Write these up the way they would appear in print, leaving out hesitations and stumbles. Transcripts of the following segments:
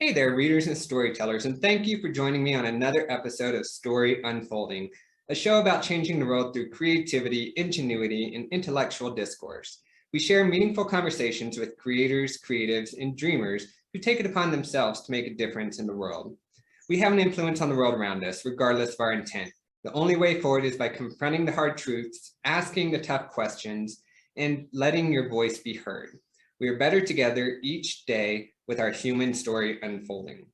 Hey there, readers and storytellers, and thank you for joining me on another episode of Story Unfolding, a show about changing the world through creativity, ingenuity, and intellectual discourse. We share meaningful conversations with creators, creatives, and dreamers who take it upon themselves to make a difference in the world. We have an influence on the world around us, regardless of our intent. The only way forward is by confronting the hard truths, asking the tough questions, and letting your voice be heard. We are better together each day with our human story unfolding.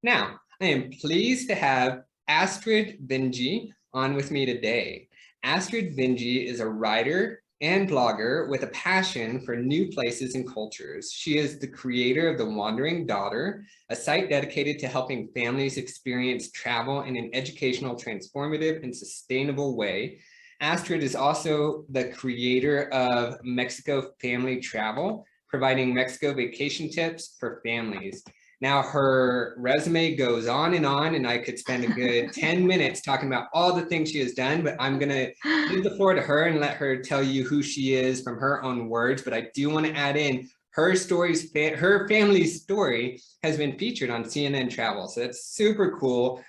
Now, I am pleased to have Astrid Vinje on with me today. Astrid Vinje is a writer and blogger with a passion for new places and cultures. She is the creator of The Wandering Daughter, a site dedicated to helping families experience travel in an educational, transformative, and sustainable way. Astrid is also the creator of Mexico Family Travel, providing Mexico vacation tips for families. Now, her resume goes on, and I could spend a good 10 minutes talking about all the things she has done, but I'm going to give the floor to her and let her tell you who she is from her own words. But I do want to add in her stories, her family's story has been featured on CNN Travel. So that's super cool.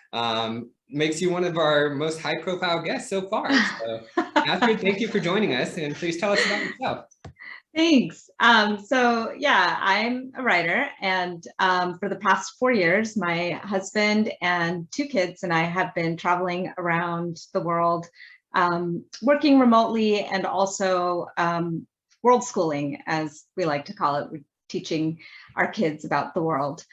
Makes you one of our most high profile guests so far. So Astrid, thank you for joining us, and please tell us about yourself. Thanks. So yeah, I'm a writer, and for the past 4 years, my husband and 2 kids and I have been traveling around the world, working remotely and also world schooling, as we like to call it. We're teaching our kids about the world.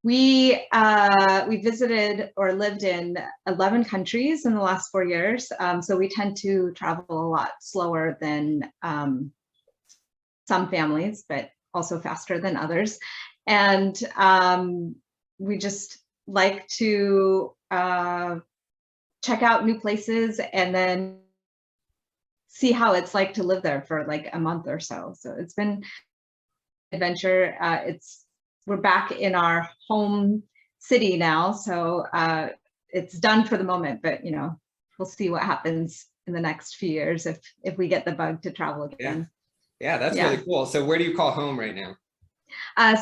We visited or lived in 11 countries in the last 4 years, so we tend to travel a lot slower than some families, but also faster than others. And we just like to check out new places and then see how it's like to live there for like a month or so. So it's been an adventure. We're back in our home city now, so it's done for the moment, but we'll see what happens in the next few years if we get the bug to travel again. Yeah, that's really cool. So where do you call home right now?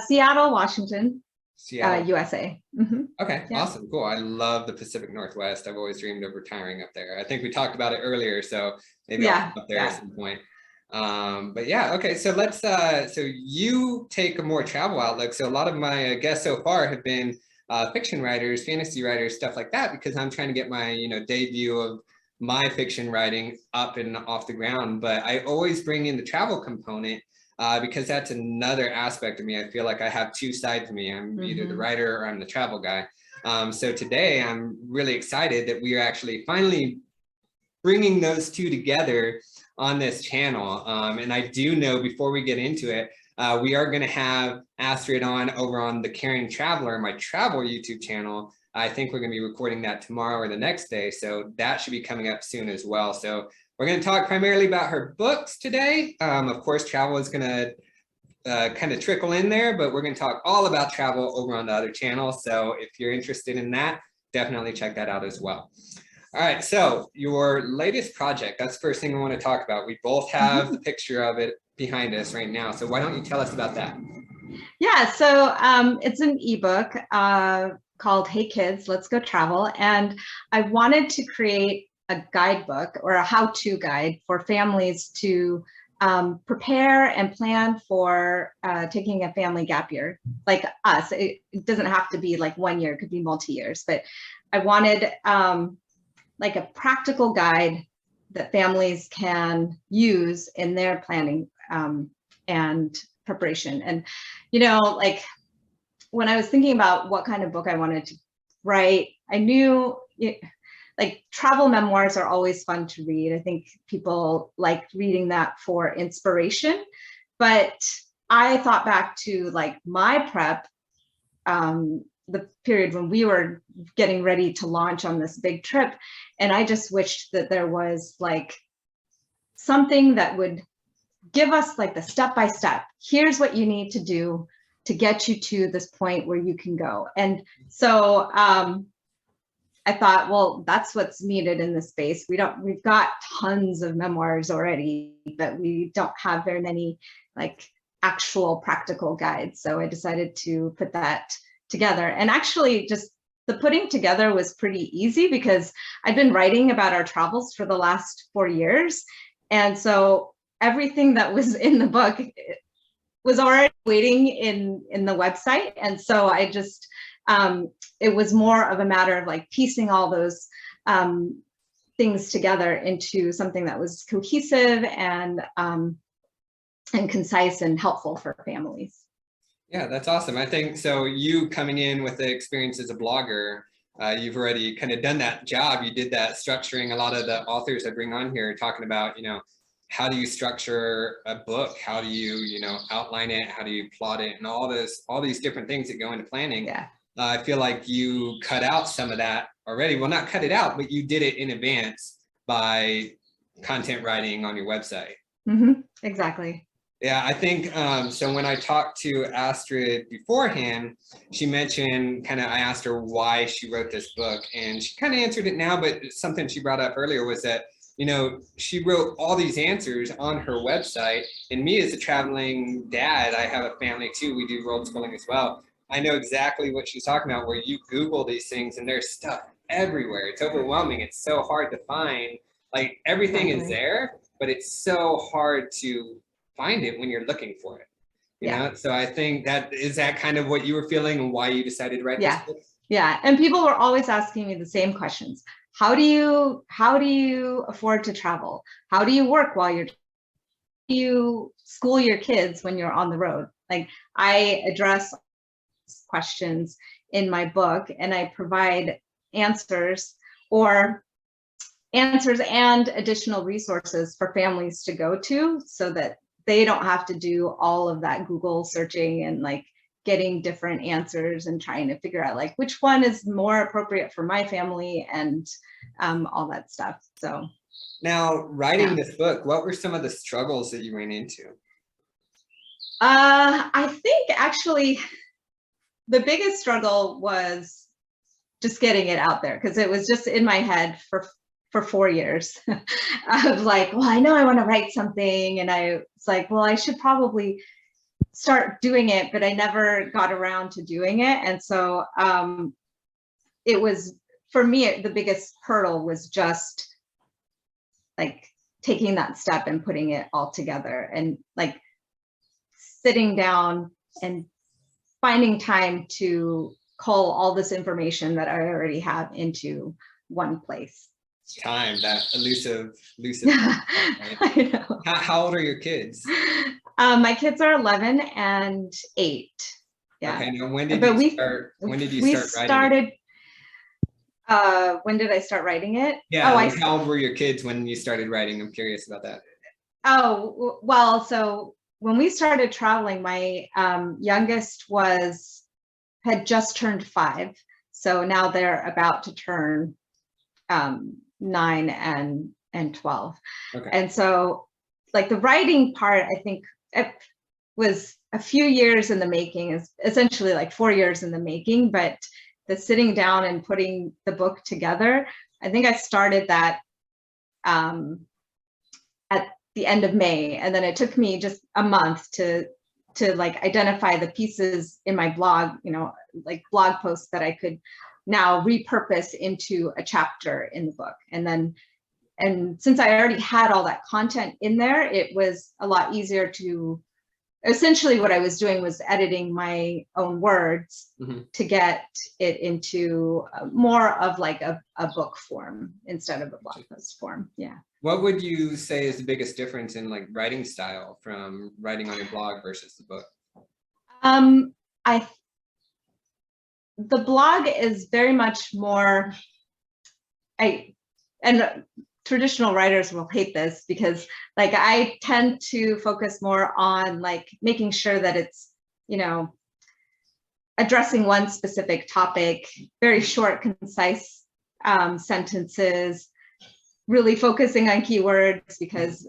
Seattle, Washington, Seattle. USA. Mm-hmm. Okay, yeah. Awesome, cool. I love the Pacific Northwest. I've always dreamed of retiring up there. I think we talked about it earlier, so maybe I'll come up there at some point. But yeah, okay, so let's so you take a more travel outlook. So a lot of my guests so far have been fiction writers, fantasy writers, stuff like that, because I'm trying to get my debut of my fiction writing up and off the ground. But I always bring in the travel component because that's another aspect of me. I feel like I have 2 sides of me. I'm either the writer or I'm the travel guy. So today I'm really excited that we are actually finally bringing those 2 together on this channel. And I do know, before we get into it, we are going to have Astrid on over on the Caring Traveler, my travel YouTube channel. I think we're going to be recording that tomorrow or the next day, so that should be coming up soon as well. So we're going to talk primarily about her books today. Of course, travel is going to kind of trickle in there, but we're going to talk all about travel over on the other channel. So if you're interested in that, definitely check that out as well. All right, so your latest project, that's the first thing I want to talk about. We both have the picture of it behind us right now. So why don't you tell us about that? Yeah, so it's an ebook called Hey Kids, Let's Go Travel. And I wanted to create a guidebook or a how-to guide for families to prepare and plan for taking a family gap year, like us. It doesn't have to be like 1 year, it could be multi-years, but I wanted like a practical guide that families can use in their planning and preparation. And, like when I was thinking about what kind of book I wanted to write, I knew like travel memoirs are always fun to read. I think people like reading that for inspiration, but I thought back to like my prep, the period when we were getting ready to launch on this big trip. And I just wished that there was like something that would give us like the step-by-step. Here's what you need to do to get you to this point where you can go. And so I thought, well, that's what's needed in this space. We've got tons of memoirs already, but we don't have very many like actual practical guides. So I decided to put that together. And actually just the putting together was pretty easy because I've been writing about our travels for the last 4 years. And so everything that was in the book was already waiting in the website. And so I just, it was more of a matter of like piecing all those things together into something that was cohesive and concise and helpful for families. Yeah, that's awesome. I think so. You coming in with the experience as a blogger, you've already kind of done that job. You did that structuring. A lot of the authors I bring on here talking about, how do you structure a book? How do you, outline it? How do you plot it? And all these different things that go into planning. Yeah. I feel like you cut out some of that already. Well, not cut it out, but you did it in advance by content writing on your website. Mm-hmm. Exactly. Yeah, I think, so when I talked to Astrid beforehand, she mentioned I asked her why she wrote this book, and she kind of answered it now, but something she brought up earlier was that, she wrote all these answers on her website, and me as a traveling dad, I have a family too, we do world schooling as well. I know exactly what she's talking about, where you Google these things and there's stuff everywhere. It's overwhelming. It's so hard to find, like everything is there, but it's so hard to find it when you're looking for it, you know? So I think is that kind of what you were feeling and why you decided to write this book? Yeah, and people were always asking me the same questions. How do you afford to travel? How do you work while do you school your kids when you're on the road? Like, I address questions in my book, and I provide answers and additional resources for families to go to so that they don't have to do all of that Google searching and like getting different answers and trying to figure out like which one is more appropriate for my family and all that stuff. So now, writing this book, what were some of the struggles that you ran into? I think actually the biggest struggle was just getting it out there, because it was just in my head for 4 years. I was like, well, I know I want to write something, and I was like, well, I should probably start doing it, but I never got around to doing it. And so it was, for me, the biggest hurdle was just like taking that step and putting it all together, and like sitting down and finding time to cull all this information that I already have into one place. Time, that elusive. I know. How old are your kids? My kids are 11 and 8. Yeah. Okay. Now, when did you start writing it? When did I start writing it? Yeah. How old were your kids when you started writing? I'm curious about that. Oh, well, so when we started traveling, my youngest had just turned 5. So now they're about to turn 9 and 12. Okay. And so like the writing part, I think it was a few years in the making, is essentially like 4 years in the making, but the sitting down and putting the book together, I think I started that at the end of May. And then it took me just a month to like identify the pieces in my blog, like blog posts that I could now repurpose into a chapter in the book. And since I already had all that content in there, it was a lot easier to, essentially what I was doing was editing my own words to get it into more of like a book form instead of a blog post form. Yeah. What would you say is the biggest difference in like writing style from writing on your blog versus the book? The blog is very much more, and traditional writers will hate this because like I tend to focus more on like making sure that it's, addressing one specific topic, very short, concise sentences, really focusing on keywords because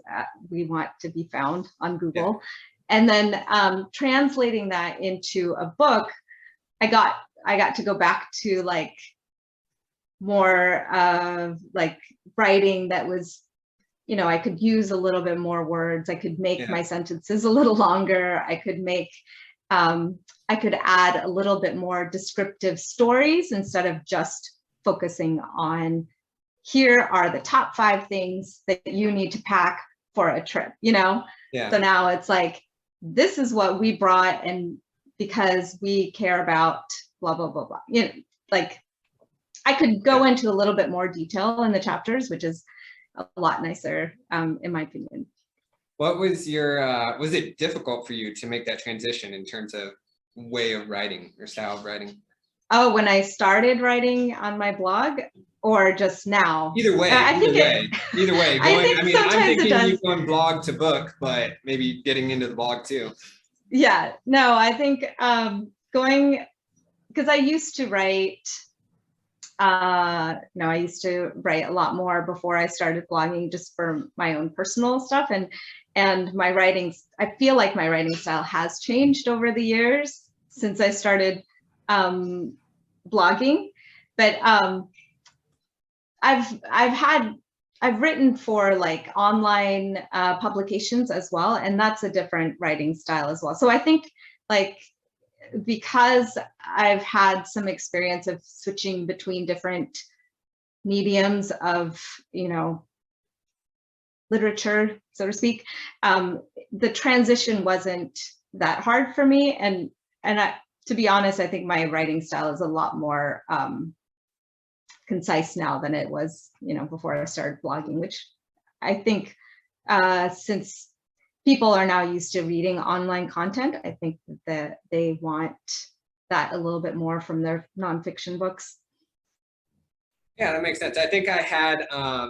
we want to be found on Google. Yeah. And then translating that into a book, I got to go back to like more of like writing that was, you know, I could use a little bit more words. I could make my sentences a little longer. I could make, I could add a little bit more descriptive stories instead of just focusing on, here are the top 5 things that you need to pack for a trip, you know? Yeah. So now it's like, this is what we brought, and because we care about blah, blah, blah, blah. You know, like I could go into a little bit more detail in the chapters, which is a lot nicer, in my opinion. What was your, was it difficult for you to make that transition in terms of way of writing or style of writing? Oh, when I started writing on my blog, or just now? Either way, either way. Going, I mean, I'm thinking you going blog to book, but maybe getting into the blog too. Yeah, no, I think going, because I used to write, I used to write a lot more before I started blogging, just for my own personal stuff, and my writing, I feel like my writing style has changed over the years since I started blogging, but I've written for like online publications as well, and that's a different writing style as well. So I think like, because I've had some experience of switching between different mediums of, you know, literature, so to speak, the transition wasn't that hard for me. And to be honest, I think my writing style is a lot more concise now than it was, you know, before I started blogging, which I think since people are now used to reading online content, I think that they want that a little bit more from their nonfiction books. Yeah, that makes sense. I think I had,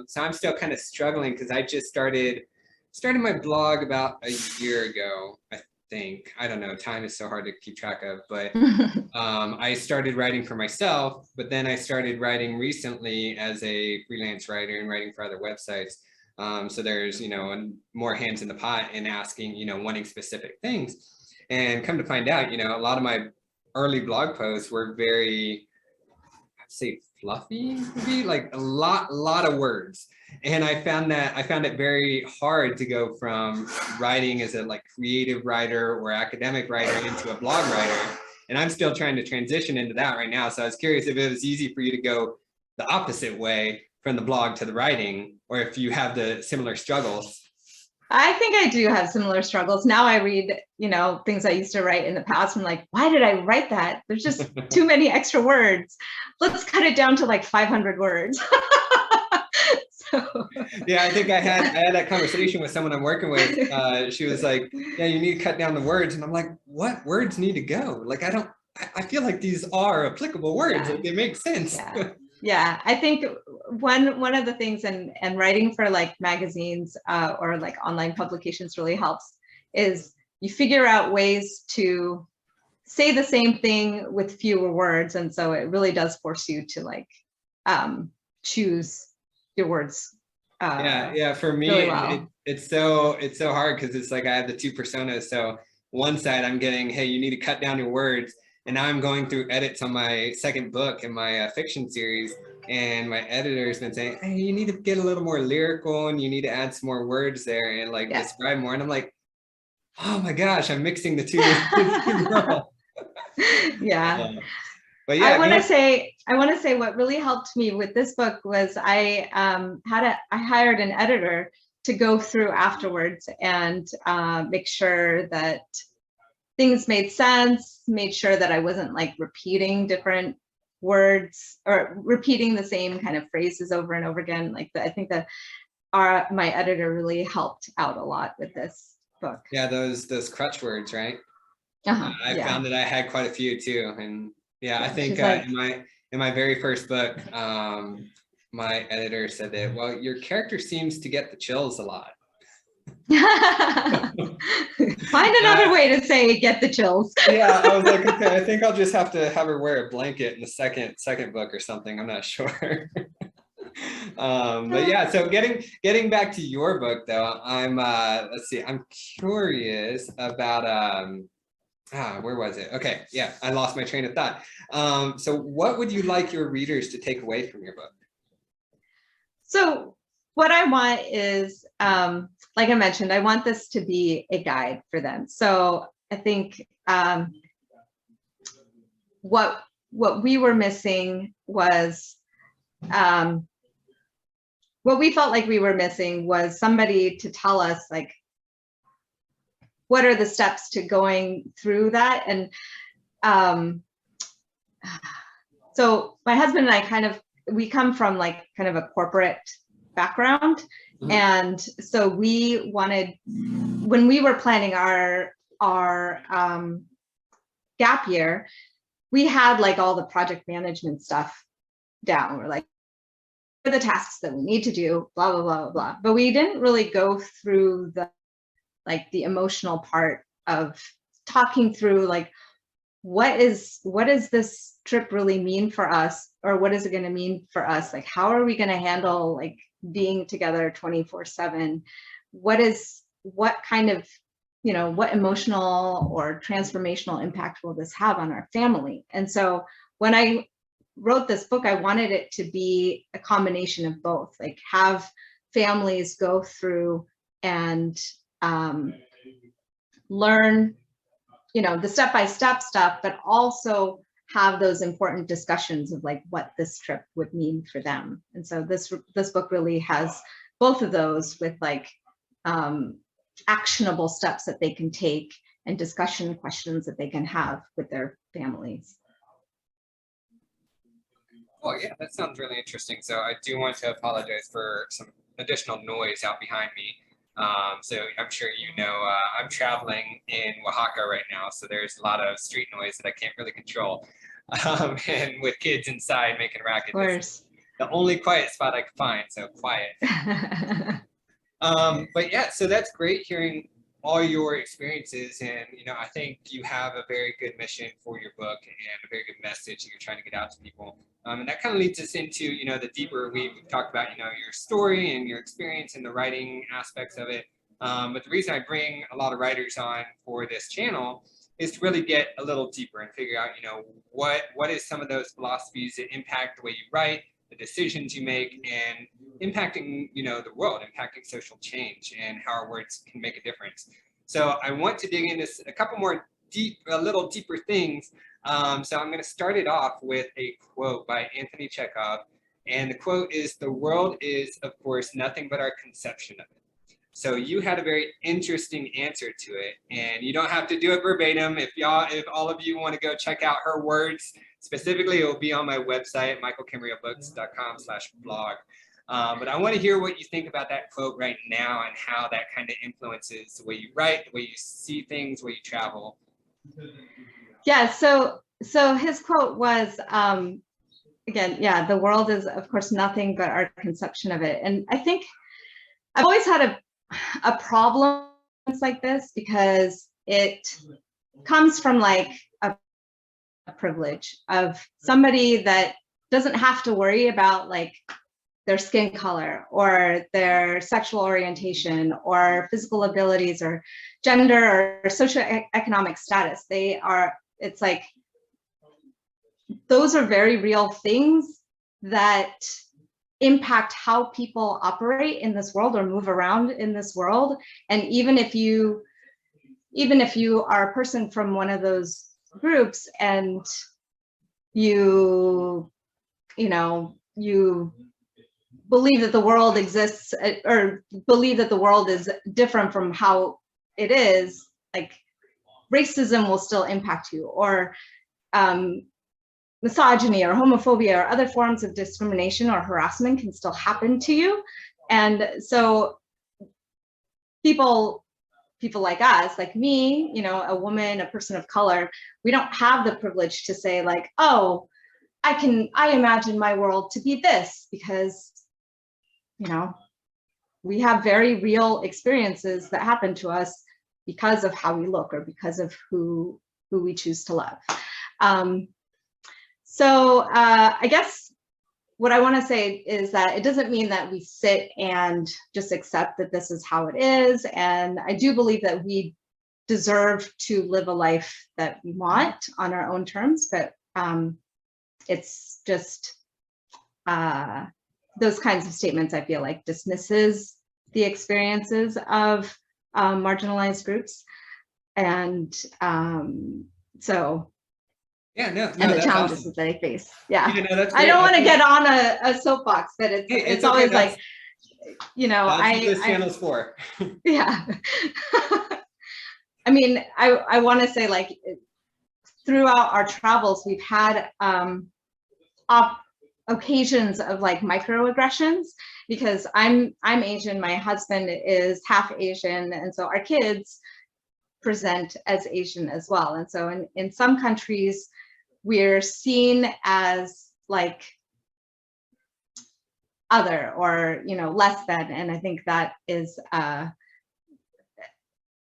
so I'm still kind of struggling because I just started my blog about a year ago, I think. I don't know, time is so hard to keep track of, but I started writing for myself, but then I started writing recently as a freelance writer and writing for other websites. So there's, you know, more hands in the pot and asking, you know, wanting specific things. And come to find out, you know, a lot of my early blog posts were very, I'd say fluffy, maybe, like a lot of words. And I found it very hard to go from writing as a like creative writer or academic writer into a blog writer. And I'm still trying to transition into that right now. So I was curious if it was easy for you to go the opposite way from the blog to the writing, or if you have the similar struggles. I think I do have similar struggles. Now I read, you know, things I used to write in the past. I'm like, why did I write that? There's just too many extra words. Let's cut it down to like 500 words. So, yeah, I think I had that conversation with someone I'm working with. She was like, yeah, you need to cut down the words. And I'm like, what words need to go? Like, I feel like these are applicable words. Yeah. Like, they make sense. Yeah. Yeah, I think one of the things, and writing for like magazines or like online publications really helps, is you figure out ways to say the same thing with fewer words. And so it really does force you to like choose your words. Yeah, for me, really well. it's so hard because it's like I have the two personas. So one side I'm getting, hey, you need to cut down your words. And now I'm going through edits on my second book in my fiction series. And my editor's been saying, hey, you need to get a little more lyrical and you need to add some more words there and like describe more. And I'm like, oh my gosh, I'm mixing the two. Yeah. But yeah, I want to say what really helped me with this book was I hired an editor to go through afterwards and make sure that things made sense, made sure that I wasn't like repeating different words or repeating the same kind of phrases over and over again. Like I think that my editor really helped out a lot with this book. Yeah, those crutch words, right? I found that I had quite a few too. And yeah, I think like, in my very first book, my editor said that, well, your character seems to get the chills a lot. Find another way to say get the chills. Yeah, I was like, okay, I think I'll just have to have her wear a blanket in the second book or something. I'm not sure. But yeah, so getting back to your book though, I'm let's see, I'm curious about Where was it? Okay, yeah, I lost my train of thought. So what would you like your readers to take away from your book? So what I want is, like I mentioned, I want this to be a guide for them. So I think what we were missing was, what we felt like we were missing was somebody to tell us, like, what are the steps to going through that. And so my husband and I we come from like kind of a corporate background. Mm-hmm. And so we wanted, when we were planning our gap year, we had like all the project management stuff down. We're like, what are the tasks that we need to do, blah, blah, blah, blah. But we didn't really go through the emotional part of talking through, like, what is this trip really mean for us, or what is it going to mean for us? Like, how are we going to handle like being together 24/7? What kind of, what emotional or transformational impact will this have on our family? And so when I wrote this book, I wanted it to be a combination of both, like have families go through and learn, the step-by-step stuff, but also have those important discussions of like what this trip would mean for them. And so this book really has both of those, with like actionable steps that they can take and discussion questions that they can have with their families. Well, yeah, that sounds really interesting. So I do want to apologize for some additional noise out behind me. So I'm sure I'm traveling in Oaxaca right now, so there's a lot of street noise that I can't really control. And with kids inside making racket, this is the only quiet spot I could find, so quiet. But yeah, so that's great hearing all your experiences, and I think you have a very good mission for your book and a very good message that you're trying to get out to people. And that kind of leads us into the deeper, we've talked about your story and your experience and the writing aspects of it. But the reason I bring a lot of writers on for this channel is to really get a little deeper and figure out what is some of those philosophies that impact the way you write, the decisions you make, and impacting the world, impacting social change, and how our words can make a difference. So I want to dig into a couple more little deeper things. So I'm going to start it off with a quote by Anthony Chekhov, and the quote is, "The world is, of course, nothing but our conception of it." So you had a very interesting answer to it, and you don't have to do it verbatim. If all of you want to go check out her words specifically, it will be on my website, michaelcamarillo.com/blog. But I want to hear what you think about that quote right now and how that kind of influences the way you write, the way you see things, the way you travel. Yeah, so his quote was, again, yeah, the world is, of course, nothing but our conception of it. And I think I've always had a problem like this, because it comes from like a privilege of somebody that doesn't have to worry about like their skin color or their sexual orientation or physical abilities or gender or socioeconomic status. It's like, those are very real things that impact how people operate in this world or move around in this world. And even if you are a person from one of those groups and you believe that the world exists, or believe that the world is different from how it is, like, racism will still impact you, or misogyny or homophobia or other forms of discrimination or harassment can still happen to you. And so people like us, like me, a woman, a person of color, we don't have the privilege to say like, oh, I imagine my world to be this, because we have very real experiences that happen to us because of how we look or because of who we choose to love. So I guess what I want to say is that it doesn't mean that we sit and just accept that this is how it is. And I do believe that we deserve to live a life that we want on our own terms, but it's just those kinds of statements, I feel like, dismisses the experiences of marginalized groups. And so, yeah, no, and the challenges awesome. that they face. Yeah, no, that's I don't want to get on a soapbox, but it's hey, it's always okay, like, you know, that's what this channel's for. Yeah. I mean, I want to say, like, throughout our travels, we've had occasions of like microaggressions, because I'm Asian, my husband is half Asian, and so our kids present as Asian as well. And so in some countries, we're seen as like other, or, you know, less than. And I think that is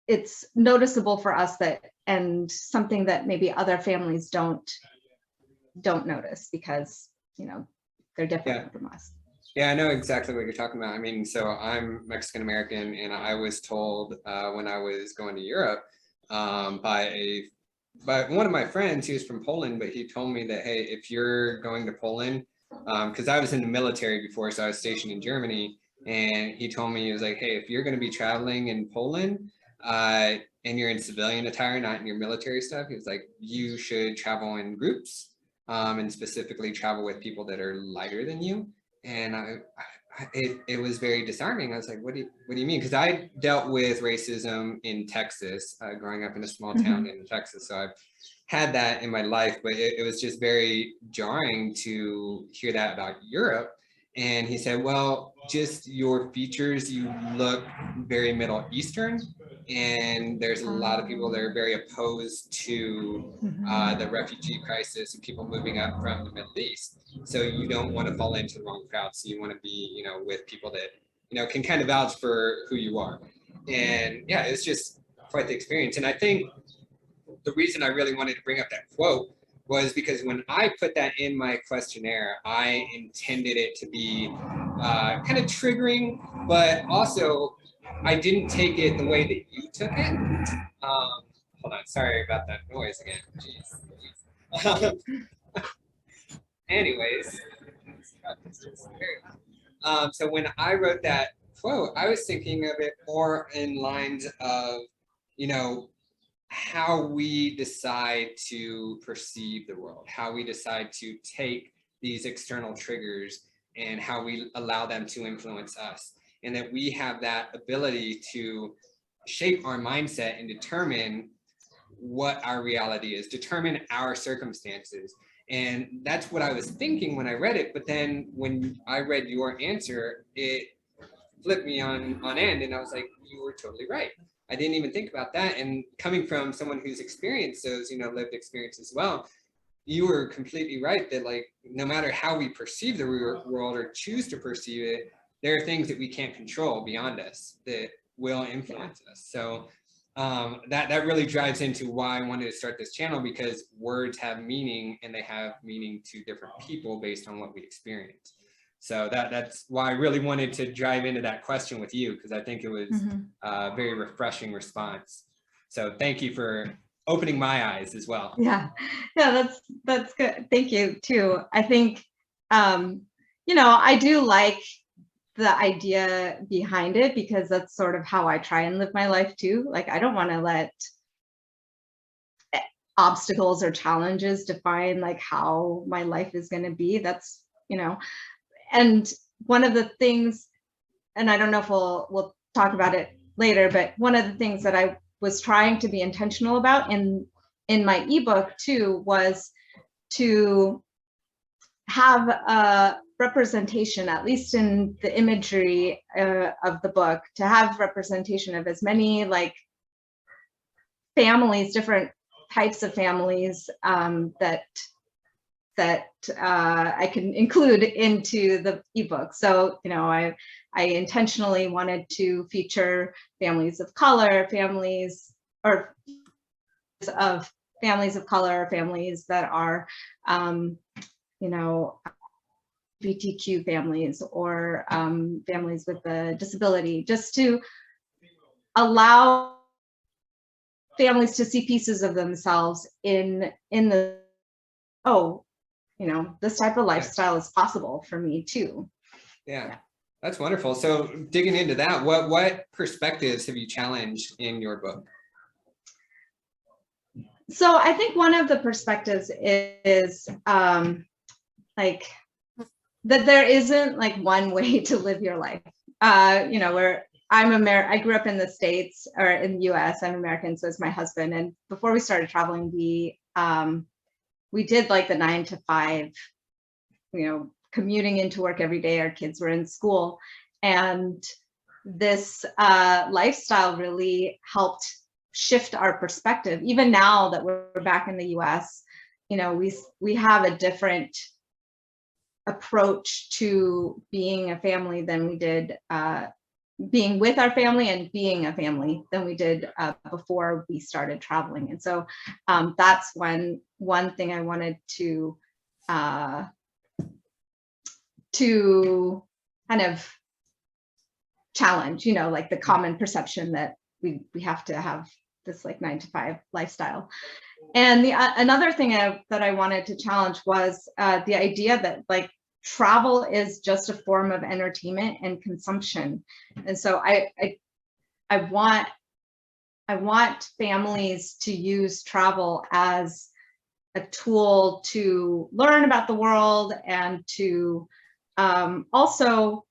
it's noticeable for us, that, and something that maybe other families don't notice, because, you know, they're different from us. Yeah, I know exactly what you're talking about. I mean, so I'm Mexican American, and I was told when I was going to Europe by one of my friends. He was from Poland, but he told me that, hey, if you're going to Poland, because I was in the military before, so I was stationed in Germany, and he told me, he was like, hey, if you're going to be traveling in Poland and you're in civilian attire, not in your military stuff, he was like, you should travel in groups, and specifically travel with people that are lighter than you. And it was very disarming. I was like, what do you mean? Because I dealt with racism in Texas, growing up in a small town in Texas. So I've had that in my life, but it was just very jarring to hear that about Europe. And he said, well, just your features, you look very Middle Eastern, and there's a lot of people that are very opposed to the refugee crisis and people moving up from the Middle East. So you don't want to fall into the wrong crowd. So you want to be, you know, with people that, you know, can kind of vouch for who you are. And yeah, it's just quite the experience. And I think the reason I really wanted to bring up that quote was because when I put that in my questionnaire, I intended it to be kind of triggering, but also I didn't take it the way that you took it. Hold on, sorry about that noise again. Jeez. Anyways, so when I wrote that quote, I was thinking of it more in lines of, you know, how we decide to perceive the world, how we decide to take these external triggers and how we allow them to influence us. And that we have that ability to shape our mindset and determine what our reality is, determine our circumstances. And that's what I was thinking when I read it. But then when I read your answer, it flipped me on end, and I was like, you were totally right. I didn't even think about that. And coming from someone who's experienced those, you know, lived experience as well, you were completely right that, like, no matter how we perceive the world or choose to perceive it, there are things that we can't control beyond us that will influence us. So that really drives into why I wanted to start this channel, because words have meaning, and they have meaning to different people based on what we experience. So that's why I really wanted to dive into that question with you, because I think it was a very refreshing response. So thank you for opening my eyes as well. Yeah, that's good. Thank you too. I think, you know, I do like the idea behind it, because that's sort of how I try and live my life too. Like, I don't want to let obstacles or challenges define like how my life is going to be. That's, you know, and one of the things, and I don't know if we'll talk about it later, but one of the things that I was trying to be intentional about in my ebook too was to have a representation, at least in the imagery of the book, to have representation of as many like families, different types of families that I can include into the ebook. So, you know, I intentionally wanted to feature families of color, families of color, families that are, you know, LGBTQ families, or families with a disability, just to allow families to see pieces of themselves in the, oh, you know, this type of lifestyle is possible for me too. Yeah, that's wonderful. So digging into that, what perspectives have you challenged in your book? So I think one of the perspectives is like that there isn't like one way to live your life. You know, where I grew up in the States, or in the US. I'm American, so is my husband. And before we started traveling, we did like the 9 to 5, you know, commuting into work every day. Our kids were in school, and this lifestyle really helped shift our perspective. Even now that we're back in the US, you know, we have a different approach to being a family than we did being with our family and being a family than we did before we started traveling. And so that's one thing I wanted to kind of challenge, you know, like the common perception that we have to have this like 9 to 5 lifestyle. And the another thing that I wanted to challenge was the idea that like travel is just a form of entertainment and consumption. And so I want families to use travel as a tool to learn about the world and to also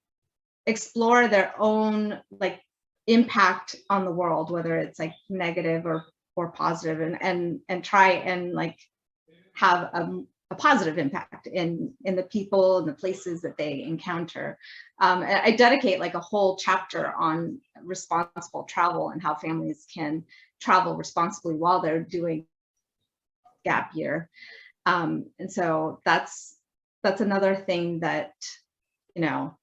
explore their own like impact on the world, whether it's like negative or positive, and try and like have a positive impact in the people and the places that they encounter. And I dedicate like a whole chapter on responsible travel and how families can travel responsibly while they're doing gap year. And so that's another thing that, you know,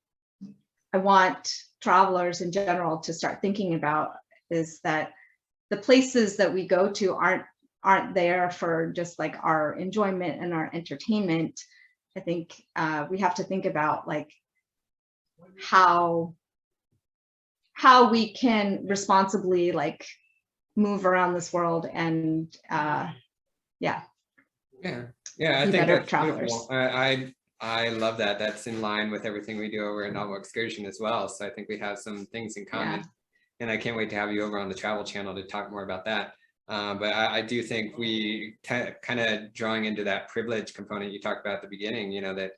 I want travelers in general to start thinking about, is that the places that we go to aren't there for just like our enjoyment and our entertainment. I think we have to think about like how we can responsibly like move around this world and I think that's beautiful. I love that. That's in line with everything we do over at Novel Excursion as well. So I think we have some things in common, and I can't wait to have you over on the Travel Channel to talk more about that. But I do think we kind of drawing into that privilege component you talked about at the beginning, you know, that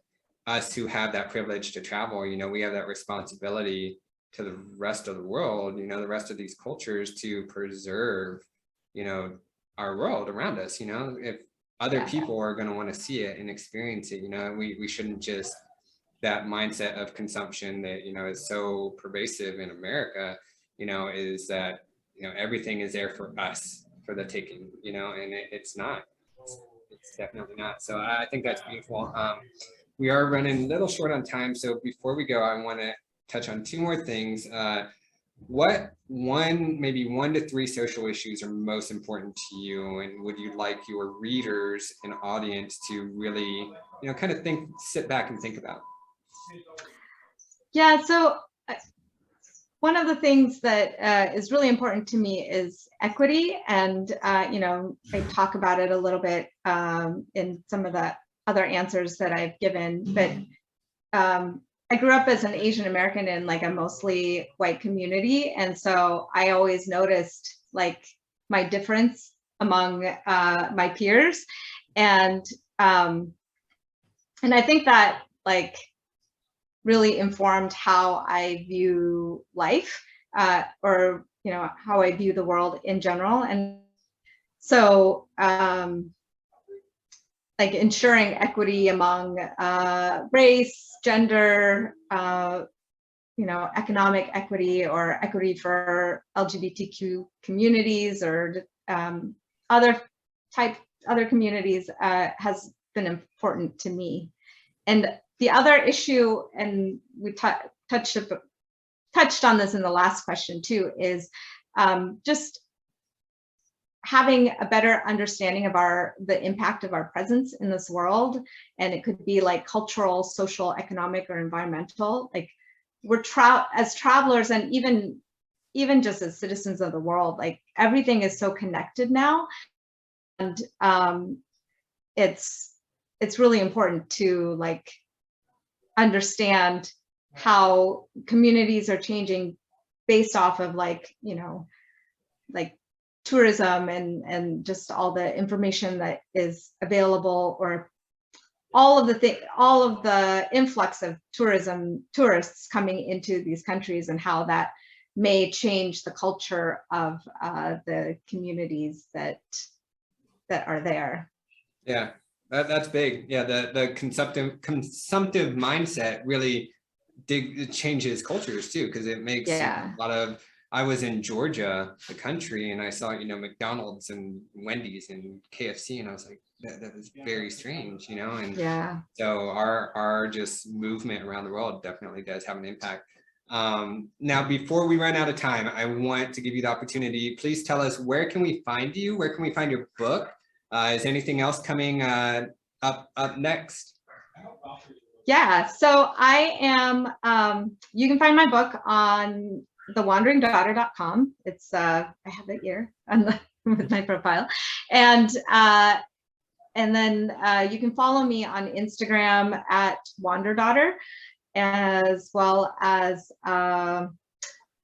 us who have that privilege to travel, you know, we have that responsibility to the rest of the world, you know, the rest of these cultures, to preserve, you know, our world around us. You know, if other people are going to want to see it and experience it, you know, we shouldn't just, that mindset of consumption that, you know, is so pervasive in America, you know, is that, you know, everything is there for us, for the taking, you know, and it's not, it's definitely not. So I think that's beautiful. We are running a little short on time. So before we go, I want to touch on 2 more things. What maybe 1 to 3 social issues are most important to you, and would you like your readers and audience to really, you know, kind of sit back and think about? Yeah, so one of the things that is really important to me is equity, and you know, I talk about it a little bit in some of the other answers that I've given, but I grew up as an Asian American in like a mostly white community. And so I always noticed like my difference among my peers. And I think that like really informed how I view life, or, you know, how I view the world in general. And so like ensuring equity among race, gender, you know, economic equity, or equity for LGBTQ communities, or other communities has been important to me. And the other issue, and we touched on this in the last question too, is just having a better understanding of the impact of our presence in this world. And it could be like cultural, social, economic, or environmental. Like we're as travelers, and even even just as citizens of the world, like everything is so connected now. And it's really important to like understand how communities are changing based off of like, you know, like tourism and just all the information that is available, or all of the influx of tourists coming into these countries, and how that may change the culture of the communities that are there. Yeah, that's big. Yeah, the consumptive mindset really changes cultures too, because it makes a lot of. I was in Georgia, the country, and I saw, you know, McDonald's and Wendy's and KFC, and I was like, that was very strange, you know. And so our just movement around the world definitely does have an impact. Now, before we run out of time, I want to give you the opportunity. Please tell us, where can we find you? Where can we find your book? Is anything else coming up next? Yeah, so I am, you can find my book on thewanderingdaughter.com. It's, I have it here on with my profile. And then you can follow me on Instagram at WanderDaughter, as well as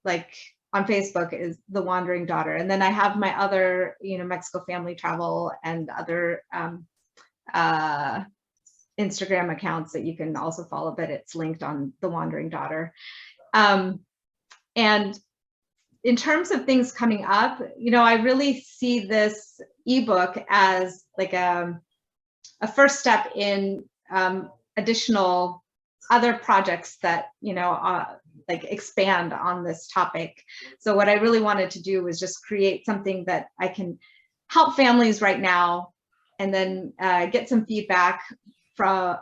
like on Facebook is The Wandering Daughter. And then I have my other, you know, Mexico family travel and other Instagram accounts that you can also follow, but it's linked on The Wandering Daughter. And in terms of things coming up, you know, I really see this ebook as like a first step in additional other projects that, you know, like expand on this topic. So what I really wanted to do was just create something that I can help families right now, and then get some feedback from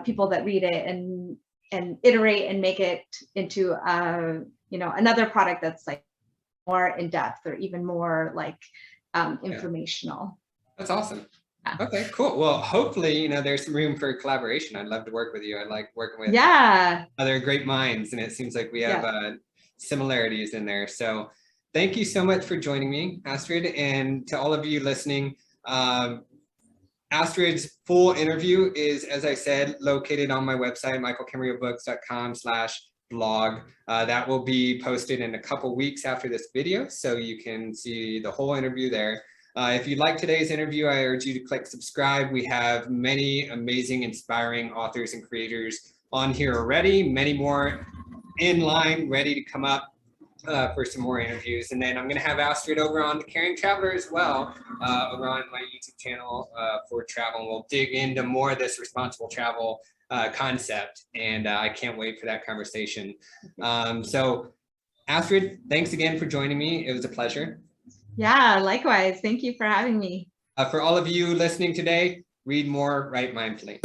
people that read it, and iterate and make it into you know, another product that's like more in depth, or even more like informational. That's awesome. Okay, cool. Well, hopefully, you know, there's some room for collaboration. I'd love to work with you. I like working with other great minds, and it seems like we have similarities in there. So thank you so much for joining me, Astrid, and to all of you listening. Astrid's full interview is, as I said, located on my website, michaelcamarillo-books.com/blog. That will be posted in a couple weeks after this video, so you can see the whole interview there. If you like today's interview, I urge you to click subscribe. We have many amazing, inspiring authors and creators on here already, many more in line, ready to come up for some more interviews. And then I'm going to have Astrid over on The Caring Traveler as well, over on my YouTube channel for travel. And we'll dig into more of this responsible travel concept. And I can't wait for that conversation. So Astrid, thanks again for joining me. It was a pleasure. Yeah, likewise. Thank you for having me. For all of you listening today, read more, write mindfully.